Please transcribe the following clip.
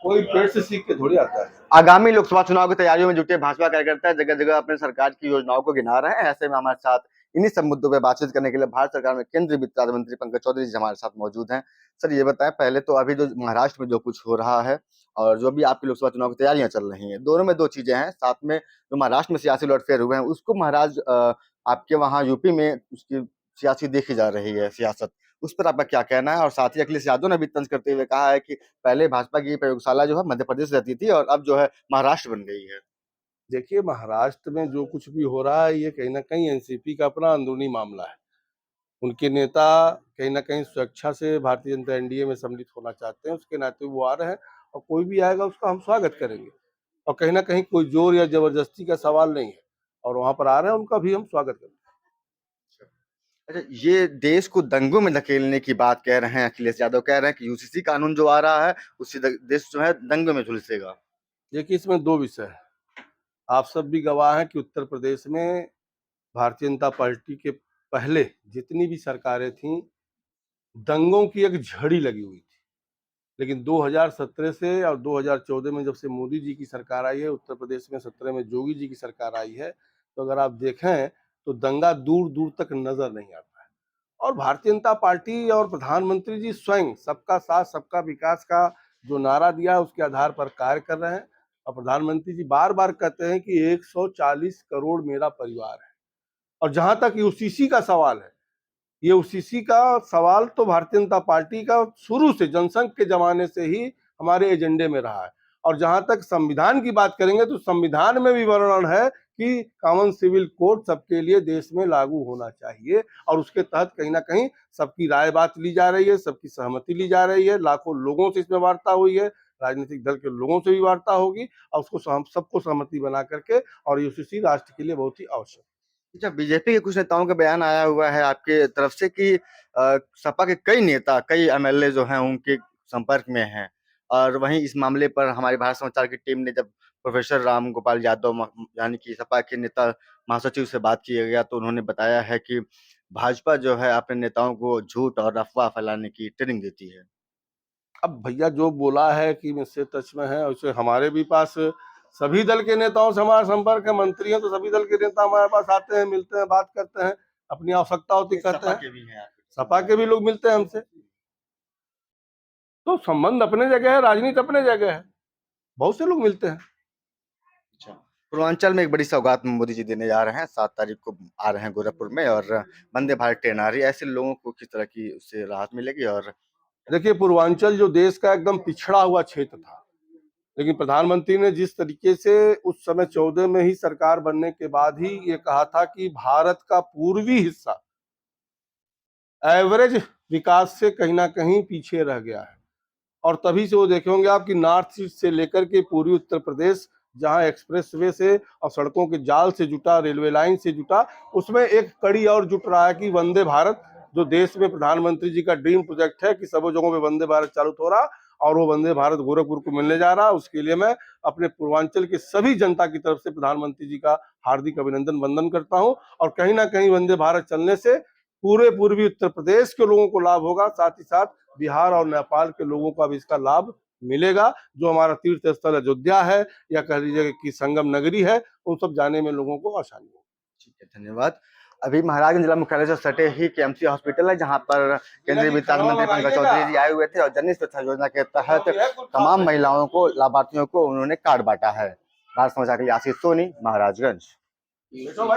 कोई पेड़ से सीख के थोड़ी आता है। आगामी लोकसभा चुनाव की तैयारियों में जुटे भाजपा कार्यकर्ता जगह जगह अपने सरकार की योजनाओं को गिना रहे हैं। ऐसे में हमारे साथ इन्हीं सब मुद्दों पर बातचीत करने के लिए भारत सरकार में केंद्रीय वित्त राज्य मंत्री पंकज चौधरी जी हमारे साथ मौजूद हैं। सर, ये बताएं, पहले तो अभी जो महाराष्ट्र में जो कुछ हो रहा है और जो भी आपकी लोकसभा चुनाव की तैयारियां चल रही हैं, दोनों में दो चीजें हैं। साथ में जो महाराष्ट्र में सियासी उलटफेर हुए हैं उसको महाराज आपके वहाँ यूपी में उसकी सियासी देखी जा रही है सियासत, उस पर आपका क्या कहना है? और साथ ही अखिलेश यादव ने भी तंज करते हुए कहा है कि पहले भाजपा की प्रयोगशाला जो है मध्य प्रदेश रहती थी और अब जो है महाराष्ट्र बन गई है। देखिए, महाराष्ट्र में जो कुछ भी हो रहा है ये कहीं ना कहीं एनसीपी का अपना अंदरूनी मामला है। उनके नेता कहीं ना कहीं स्वेच्छा से भारतीय जनता एनडीए में सम्मिलित होना चाहते हैं, उसके नाते वो आ रहे हैं और कोई भी आएगा उसका हम स्वागत करेंगे। और कहीं ना कहीं कोई जोर या जबरदस्ती का सवाल नहीं है और वहां पर आ रहे हैं उनका भी हम स्वागत करेंगे। अच्छा, ये देश को दंगों में धकेलने की बात कह रहे हैं अखिलेश यादव, कह रहे हैं कि यूसीसी कानून जो आ रहा है उससे देश जो है दंगों में झुलसेगा। देखिए, इसमें दो विषय है। आप सब भी गवाह हैं कि उत्तर प्रदेश में भारतीय जनता पार्टी के पहले जितनी भी सरकारें थीं, दंगों की एक झड़ी लगी हुई थी। लेकिन 2017 से और 2014 में जब से मोदी जी की सरकार आई है, उत्तर प्रदेश में 17 में जोगी जी की सरकार आई है, तो अगर आप देखें तो दंगा दूर दूर तक नजर नहीं आता है। और भारतीय जनता पार्टी और प्रधानमंत्री जी स्वयं सबका साथ सबका विकास का जो नारा दिया है उसके आधार पर कार्य कर रहे हैं। और प्रधानमंत्री जी बार बार कहते हैं कि 140 करोड़ मेरा परिवार है। और जहां तक यूसीसी का सवाल है, ये यूसीसी का सवाल तो भारतीय जनता पार्टी का शुरू से जनसंघ के जमाने से ही हमारे एजेंडे में रहा है। और जहां तक संविधान की बात करेंगे तो संविधान में भी वर्णन है कि कॉमन सिविल कोड सबके लिए देश में लागू होना चाहिए और उसके तहत कहीं ना कहीं सबकी राय बात ली जा रही है, सबकी सहमति ली जा रही है। लाखों लोगों से इसमें वार्ता हुई है, राजनीतिक दल के लोगों से भी वार्ता होगी और उसको सबको सहमति बना करके। और यूसीसी राष्ट्र के लिए बहुत ही आवश्यक। अच्छा, बीजेपी के कुछ नेताओं का बयान आया हुआ है आपके तरफ से कि सपा के कई नेता, कई एमएलए जो हैं उनके संपर्क में हैं। और वहीं इस मामले पर हमारी भारत समाचार की टीम ने जब प्रोफेसर राम गोपाल यादव यानी कि सपा के नेता महासचिव से बात किया गया तो उन्होंने बताया है कि भाजपा जो है अपने नेताओं को झूठ और अफवाह फैलाने की ट्रेनिंग देती है। अब भैया जो बोला है कि मुझसे टच में है, उसे हमारे भी पास सभी दल के नेताओं से हमारा संपर्क है। मंत्री हैं तो सभी दल के नेता हमारे पास आते हैं, मिलते हैं, बात करते हैं, अपनी आवश्यकता होती कहते हैं। सपा के भी लोग मिलते हैं हमसे। तो संबंध अपने जगह है, राजनीति अपने जगह है, बहुत से लोग मिलते हैं। अच्छा, पूर्वांचल में एक बड़ी सौगात मोदी जी देने जा रहे हैं, 7 तारीख को आ रहे हैं गोरखपुर में और वंदे भारत ट्रेन आ रही है। ऐसे लोगों को किस तरह की उससे राहत मिलेगी? और देखिए, पूर्वांचल जो देश का एकदम पिछड़ा हुआ क्षेत्र था, लेकिन प्रधानमंत्री ने जिस तरीके से उस समय 14 में ही सरकार बनने के बाद ही ये कहा था कि भारत का पूर्वी हिस्सा एवरेज विकास से कहीं ना कहीं पीछे रह गया है। और तभी से वो देखे होंगे आप कि नॉर्थ ईस्ट से लेकर के पूर्वी उत्तर प्रदेश जहां एक्सप्रेसवे से और सड़कों के जाल से जुटा, रेलवे लाइन से जुटा, उसमें एक कड़ी और जुट रहा है कि वंदे भारत, जो देश में प्रधानमंत्री जी का ड्रीम प्रोजेक्ट है कि सब जगहों पे वंदे भारत चालू हो रहा और वो वंदे भारत गोरखपुर को मिलने जा रहा है। उसके लिए मैं अपने पूर्वांचल के सभी जनता की तरफ से प्रधानमंत्री जी का हार्दिक अभिनंदन वंदन करता हूं। और कहीं ना कहीं वंदे भारत चलने से पूरे पूर्वी उत्तर प्रदेश के लोगों को लाभ होगा, साथ ही साथ बिहार और नेपाल के लोगों का भी इसका लाभ मिलेगा। जो हमारा तीर्थ स्थल अयोध्या है या कह लीजिए कि संगम नगरी है, उन सब जाने में लोगों को आसानी होगी। ठीक है, धन्यवाद। अभी महाराजगंज जिला मुख्यालय से सटे ही केएमसी हॉस्पिटल है जहां पर केंद्रीय वित्त राज्य मंत्री पंकज चौधरी जी आए हुए थे और जननी सुरक्षा योजना के तहत तमाम महिलाओं को, लाभार्थियों को उन्होंने कार्ड बांटा है। भारत समाचार के लिए आशीष सोनी, महाराजगंज।